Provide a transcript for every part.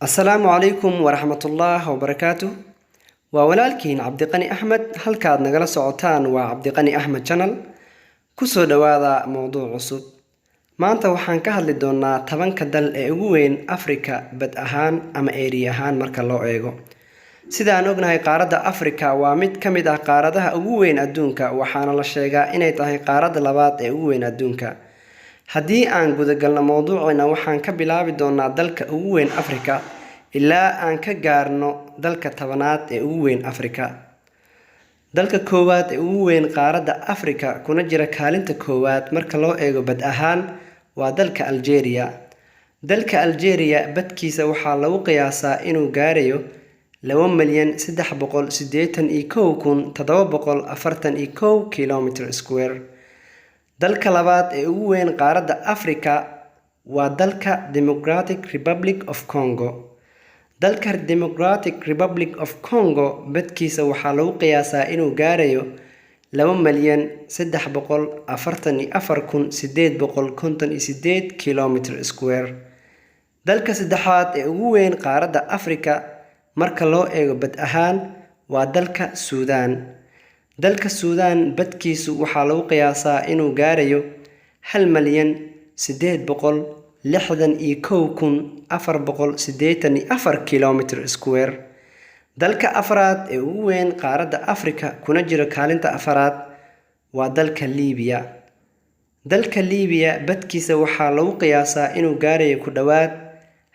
السلام عليكم ورحمة الله وبركاته. وولالكين عبدقني أحمد halkaad nagala socotaan waa Cabdiqani Ahmed channel. Kusoo dhawaada mowduuc cusub. Maanta waxaan ka hadli doonaa 10 dal ee ugu weyn Afrika bad ahaan ama area ahaan marka loo eego. Sida aan ognahay qaaradda Afrika waa mid ka mid ah qaaradaha ugu weyn adduunka waxaana la sheegaa inay tahay qaaradda labaad ee ugu weyn adduunka. haddii aan guda galno mowduucina waxaan ka bilaabi doonaa dalka ugu weyn Afrika ilaa aan ka gaarno dalka 10aad ee ugu weyn Afrika. dalka koowaad ee ugu weyn qaaradda Afrika kuna jira kaalinta koowaad marka loo eego bad ahaan waa dalka Algeria. dalka Algeria badkiisa waxaa lagu qiyaasaa inuu gaarayo 2,381,741 kilometer square. dalka labaad ee ugu weyn qaaradda Afrika waa dalka Democratic Republic of Congo. dalka Democratic Republic of Congo badkiisa waxaa lagu qiyaasaa inuu gaarayo 2,344,858 kilometer square. dalka saddexaad ee ugu weyn qaaradda Afrika marka loo eego bad ahaan waa dalka Suudaan. dalka Suudaan badkiisu waxaa lagu qiyaasaa inuu gaarayo 1,861,484 kilometer square. dalka afraad ee ugu weyn qaaradda Afrika kuna jira kaalinta afraad waa dalka Liibiya. dalka Liibiya badkiisa waxaa lagu qiyaasaa inuu gaarayo ku dhawaad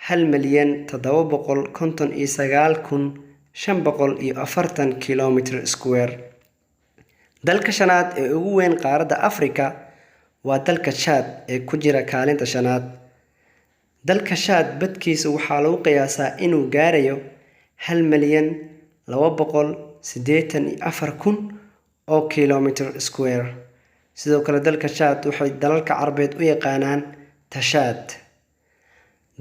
1,759,540 kilometer square. dalka shanaad ee ugu weyn qaaradda Afrika waa dalka Chad ee ku jira kaalinta shanaad. dalka Chad badkiisa waxaa lagu qiyaasaa inuu gaarayo 1,284,000 oo kilometer square. sidoo kale dalka Chad waxay dalalka Carabeed u yaqaanaan Tashaad.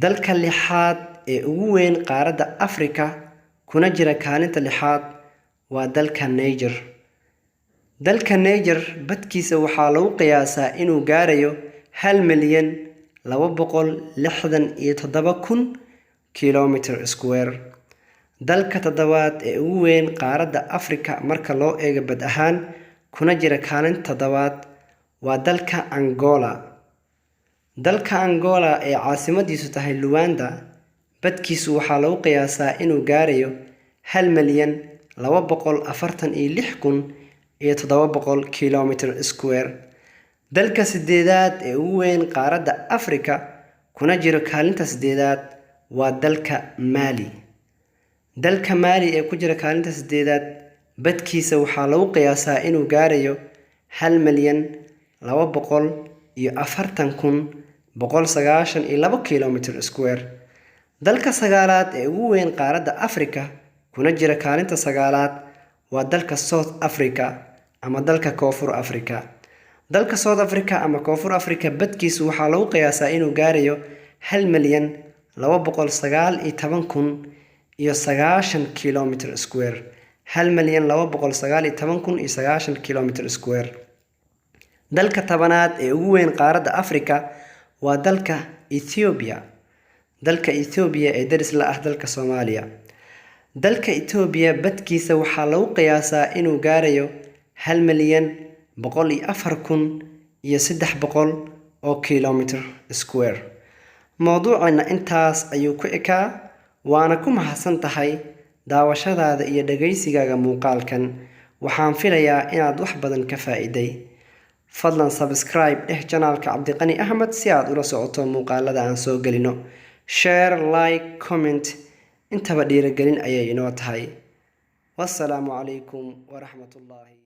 dalka lixaad ee ugu weyn qaaradda Afrika kuna jira kaalinta lixaad waa dalka Niger. dalka Niger badkiisa waxaa lagu qiyaasaa inuu gaarayo 1,267,000 kilometer square. dalka toddobaad ee ugu weyn qaaradda Afrika marka loo eego bad ahaan kuna jira kaalinta toddobaad waa dalka Angola. dalka Angola ee caasimadiisu tahay Luanda badkiisu waxaa lagu qiyaasaa inuu gaarayo 1,246,700 kilometer square. dalka sideedaad ee ugu weyn qaaradda Afrika kuna jira kaalinta sideedaad waa dalka Mali. dalka Mali ee ku jira kaalinta sideedaad badkiisa waxaa lagu qiyaasaa inuu gaarayo 1,240,192 kilometer square. dalka sagaalaad ee ugu weyn qaaradda Afrika kuna jira kaalinta sagaalaad waa dalka South Africa ama dalka Koonfur Afrika. dalka South Africa ama Koonfur Afrika badkiisu waxaa lagu qiyaasaa inuu gaarayo 1,219,090 kilometer square. 1,219,090 kilometer square. dalka 10aad ee ugu weyn qaaradda Afrika waa dalka Ethiopia. dalka Ethiopia ee daris la ah dalka Soomaaliya. dalka Ethiopia badkiisa waxaa lagu qiyaasaa inuu gaarayo 1,104,300 oo kilometer square. mowduucina intaas ayuu ku ekaa. waana ku mahadsan tahay daawashadaada iyo dhageysigaaga muuqaalkan. waxaan filayaa inaad wax badan ka faa'iiday. fadlan subscribe channelka Cabdiqani Ahmed si aad ula socoto muuqaalada aan soo gelino. share, like, comment intaba dhiirigelin ayay inoo tahay. wassalaamu calaykum waraxmatullaahi